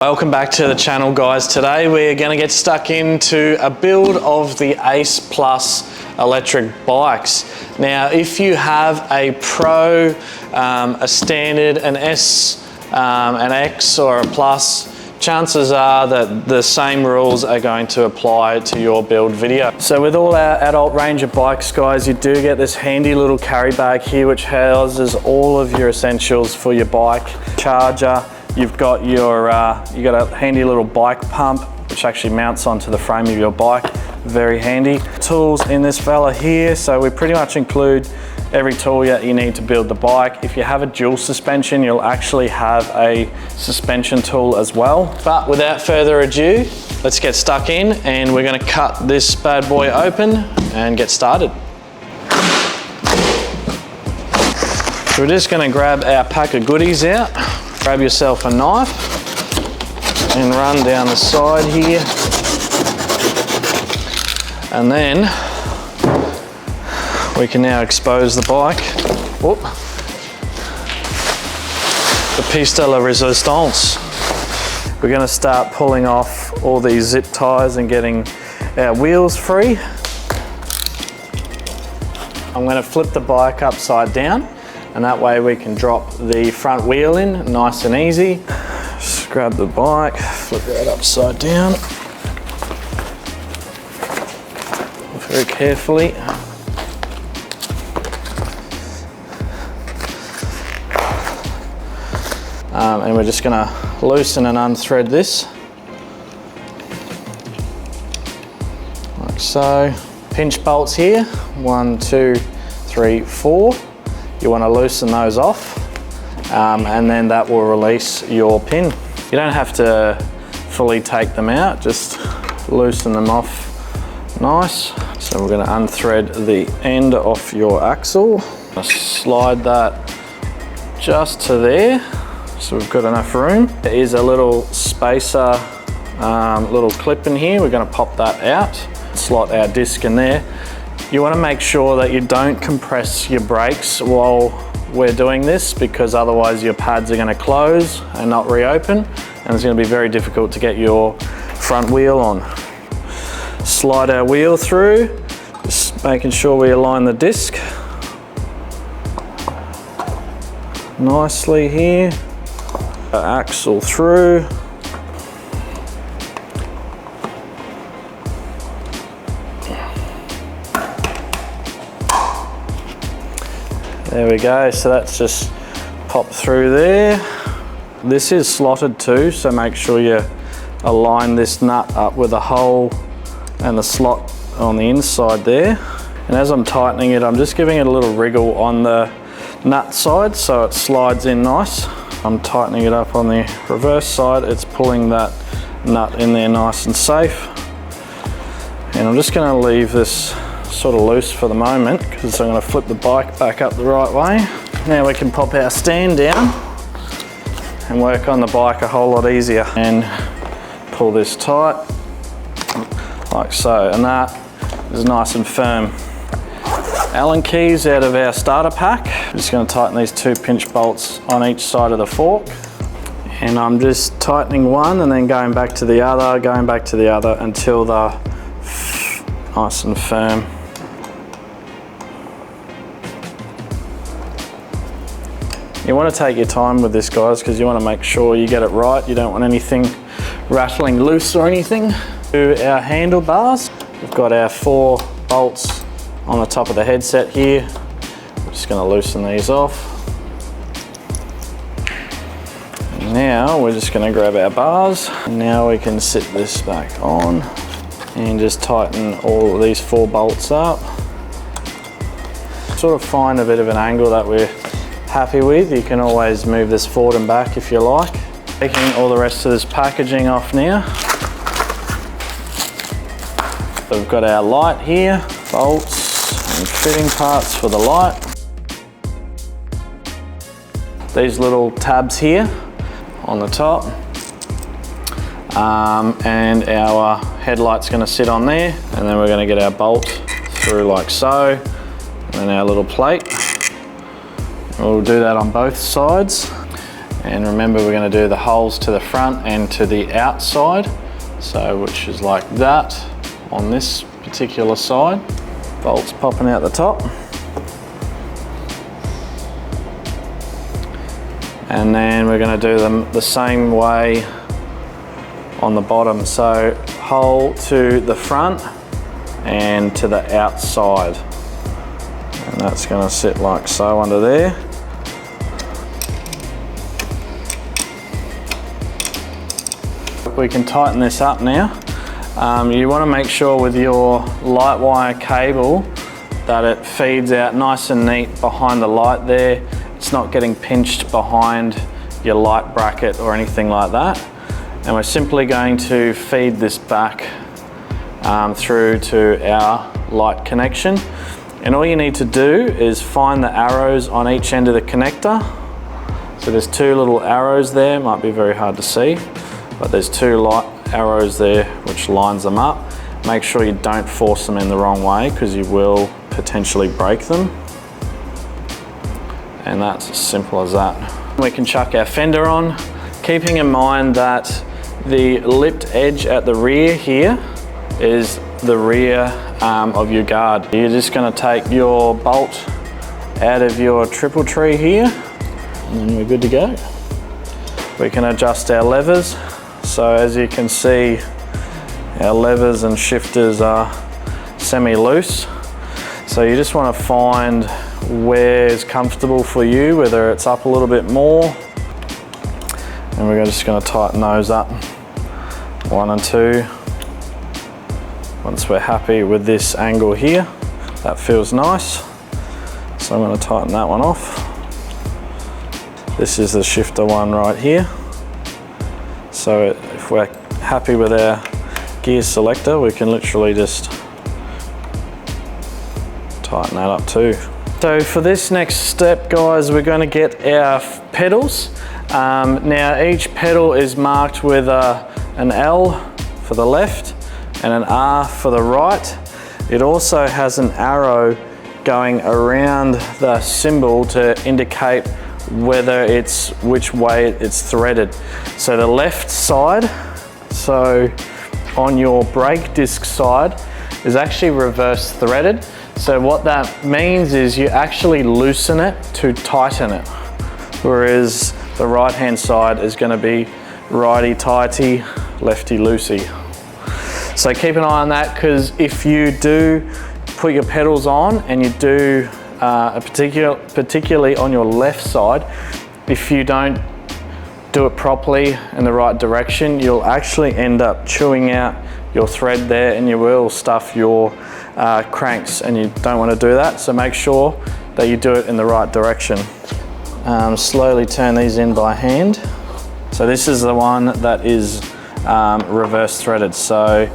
Welcome back to the channel, guys. Today we're going to get stuck into a build of the Ace Plus electric bikes. Now if you have a Pro, a Standard, an S, an X or a Plus, chances are that the same rules are going to apply to your build video. So with all our adult range of bikes, guys, you do get this handy little carry bag here which houses all of your essentials for your bike. Charger, you've got your you got a handy little bike pump which actually mounts onto the frame of your bike, very handy. Tools in this fella here, so we pretty much include every tool that you need to build the bike. If you have a dual suspension, you'll actually have a suspension tool as well. But without further ado, let's get stuck in and we're going to cut this bad boy open and get started. So we're just going to grab our pack of goodies out. Grab yourself a knife and run down the side here, and then we can now expose the bike. Whoop. The piece de la resistance. We're going to start pulling off all these zip ties and getting our wheels free. I'm going to flip the bike upside down, and that way we can drop the front wheel in nice and easy. Just grab the bike, flip that upside down very carefully. And we're just going to loosen and unthread this like so. Pinch bolts here, 1, 2, 3, 4. You want to loosen those off, and then that will release your pin. You don't have to fully take them out, just loosen them off nice. So we're going to unthread the end off your axle. Slide that just to there, so we've got enough room. There is a little spacer, little clip in here. We're going to pop that out, slot our disc in there. You want to make sure that you don't compress your brakes while we're doing this, because otherwise your pads are going to close and not reopen, and it's going to be very difficult to get your front wheel on. Slide our wheel through, just making sure we align the disc nicely here. Our axle through. There we go, so that's just popped through there. This is slotted too, so make sure you align this nut up with the hole and the slot on the inside there. And as I'm tightening it, I'm just giving it a little wriggle on the nut side so it slides in nice. I'm tightening it up on the reverse side, it's pulling that nut in there nice and safe. And I'm just going to leave this sort of loose for the moment, because I'm going to flip the bike back up the right way. Now we can pop our stand down and work on the bike a whole lot easier, and pull this tight like so, and that is nice and firm. Allen keys out of our starter pack. Just going to tighten these 2 pinch bolts on each side of the fork, and I'm just tightening one and then going back to the other until they're nice and firm. You want to take your time with this, guys, because you want to make sure you get it right. You don't want anything rattling loose or anything. To our handlebars, we've got our 4 bolts on the top of the headset here. I'm just going to loosen these off. And now we're just going to grab our bars. And now we can sit this back on and just tighten all of these 4 bolts up. Sort of find a bit of an angle that we're happy with. You can always move this forward and back if you like. Taking all the rest of this packaging off now. So we've got our light here, bolts and fitting parts for the light. These little tabs here on the top. And our headlight's going to sit on there, and then we're going to get our bolt through like so, and then our little plate. We'll do that on both sides. And remember, we're going to do the holes to the front and to the outside, so which is like that on this particular side. Bolts popping out the top. And then we're going to do them the same way on the bottom. So hole to the front and to the outside. And that's going to sit like so under there. We can tighten this up now. You want to make sure with your light wire cable that it feeds out nice and neat behind the light there. It's not getting pinched behind your light bracket or anything like that. And we're simply going to feed this back through to our light connection. And all you need to do is find the arrows on each end of the connector. So there's two little arrows there, might be very hard to see, but there's two light arrows there which lines them up. Make sure you don't force them in the wrong way because you will potentially break them. And that's as simple as that. We can chuck our fender on, keeping in mind that the lipped edge at the rear here is the rear of your guard. You're just going to take your bolt out of your triple tree here and then we're good to go. We can adjust our levers. So as you can see, our levers and shifters are semi-loose. So you just want to find where is comfortable for you, whether it's up a little bit more. And we're just going to tighten those up, 1 and 2. Once we're happy with this angle here, that feels nice. So I'm going to tighten that one off. This is the shifter one right here. So if we're happy with our gear selector, we can literally just tighten that up too. So for this next step, guys, we're going to get our pedals. Now each pedal is marked with an L for the left and an R for the right. It also has an arrow going around the cymbal to indicate whether it's which way it's threaded. So the left side, so on your brake disc side, is actually reverse threaded. So what that means is you actually loosen it to tighten it, whereas the right hand side is going to be righty tighty, lefty loosey. So keep an eye on that, because if you do put your pedals on and you do particularly on your left side, if you don't do it properly in the right direction, you'll actually end up chewing out your thread there and you will stuff your cranks, and you don't want to do that. So make sure that you do it in the right direction. Slowly turn these in by hand. So this is the one that is reverse threaded. So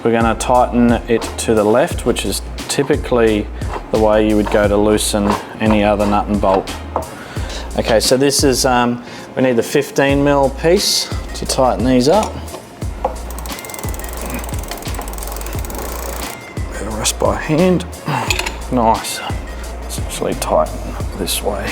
we're going to tighten it to the left, which is typically the way you would go to loosen any other nut and bolt. Okay, so this is, we need the 15mm piece to tighten these up. Bit of rest by hand. Nice. It's actually tighten this way.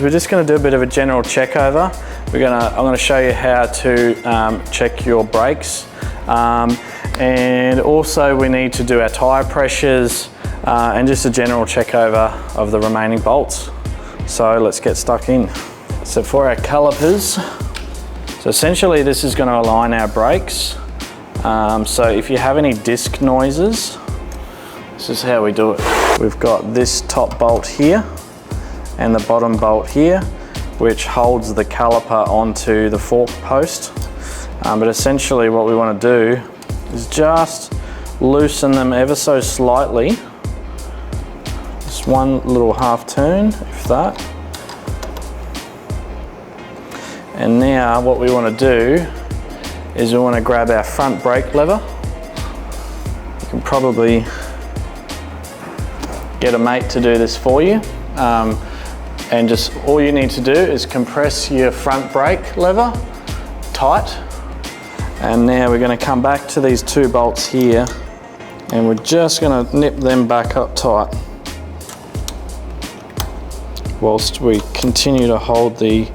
We're just going to do a bit of a general check over. I'm going to show you how to check your brakes. And also we need to do our tyre pressures and just a general check over of the remaining bolts. So let's get stuck in. So for our calipers, so essentially this is going to align our brakes. So if you have any disc noises, this is how we do it. We've got this top bolt here and the bottom bolt here, which holds the caliper onto the fork post. But essentially what we want to do is just loosen them ever so slightly. Just one little half turn, if that. And now what we want to do is we want to grab our front brake lever. You can probably get a mate to do this for you. And just all you need to do is compress your front brake lever tight. And now we're going to come back to these two bolts here and we're just going to nip them back up tight. whilst we continue to hold the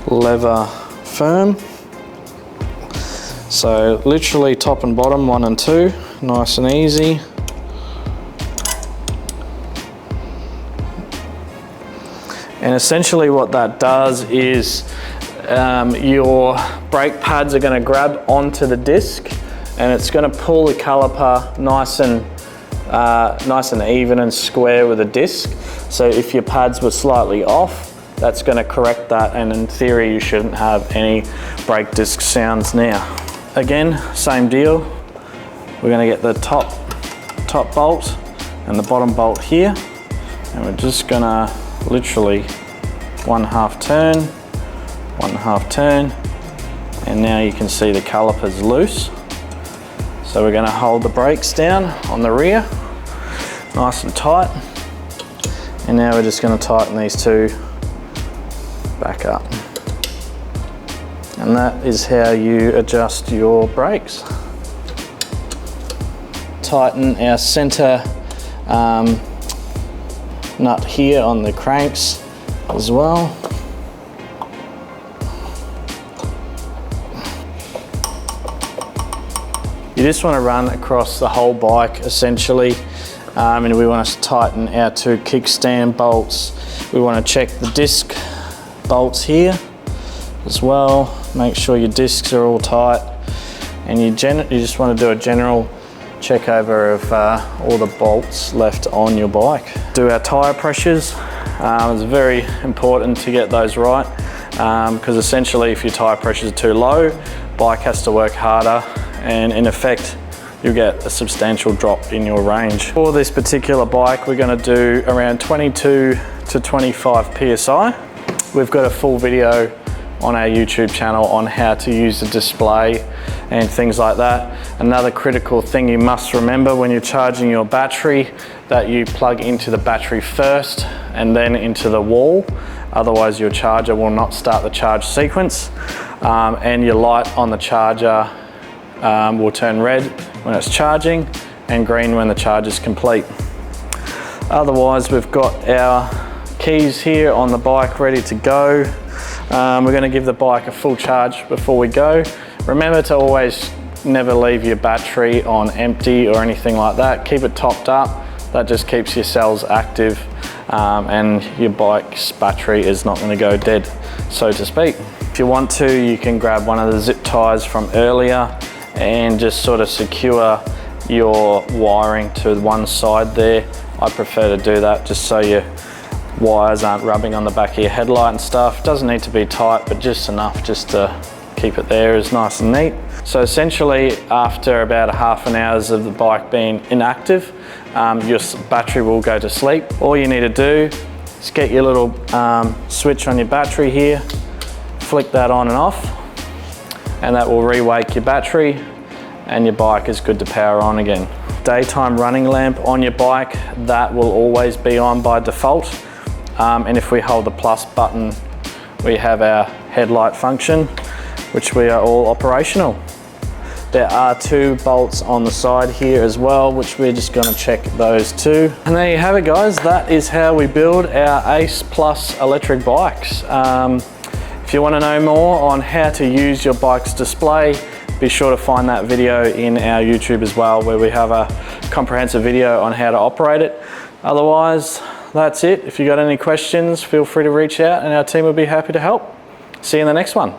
lever firm. So literally top and bottom, 1 and 2, nice and easy. And essentially what that does is your brake pads are going to grab onto the disc, and it's going to pull the caliper nice and even and square with the disc. So if your pads were slightly off, that's going to correct that, and in theory you shouldn't have any brake disc sounds now. Again, same deal. We're going to get the top bolt and the bottom bolt here, and we're just going to literally 1/2 turn, 1/2 turn, and now you can see the caliper's loose. So we're going to hold the brakes down on the rear, nice and tight, and now we're just going to tighten these two back up. And that is how you adjust your brakes. Tighten our center nut here on the cranks as well. You just want to run across the whole bike essentially, and we want to tighten our 2 kickstand bolts. We want to check the disc bolts here as well. Make sure your discs are all tight, and you just want to do a general check over of all the bolts left on your bike. Do our tyre pressures. It's very important to get those right, because essentially if your tyre pressures are too low, bike has to work harder, and in effect you'll get a substantial drop in your range. For this particular bike we're going to do around 22 to 25 psi. We've got a full video on our YouTube channel on how to use the display and things like that. Another critical thing you must remember when you're charging your battery, that you plug into the battery first and then into the wall, otherwise your charger will not start the charge sequence, and your light on the charger will turn red when it's charging and green when the charge is complete. Otherwise we've got our keys here on the bike ready to go. We're going to give the bike a full charge before we go. Remember to always never leave your battery on empty or anything like that. Keep it topped up. That just keeps your cells active, and your bike's battery is not going to go dead, so to speak. If you want to, you can grab one of the zip ties from earlier and just sort of secure your wiring to one side there. I prefer to do that just so your wires aren't rubbing on the back of your headlight and stuff. Doesn't need to be tight, but just enough just to keep it there is nice and neat. So essentially after about 1/2 an hour of the bike being inactive, your battery will go to sleep. All you need to do is get your little switch on your battery here, flick that on and off, and that will re-wake your battery, and your bike is good to power on again. Daytime running lamp on your bike, that will always be on by default. And if we hold the plus button, we have our headlight function, which we are all operational. There are 2 bolts on the side here as well, which we're just going to check those too. And there you have it, guys. That is how we build our Ace Plus electric bikes. If you want to know more on how to use your bike's display, be sure to find that video in our YouTube as well, where we have a comprehensive video on how to operate it. Otherwise, that's it. If you got any questions, feel free to reach out and our team will be happy to help. See you in the next one.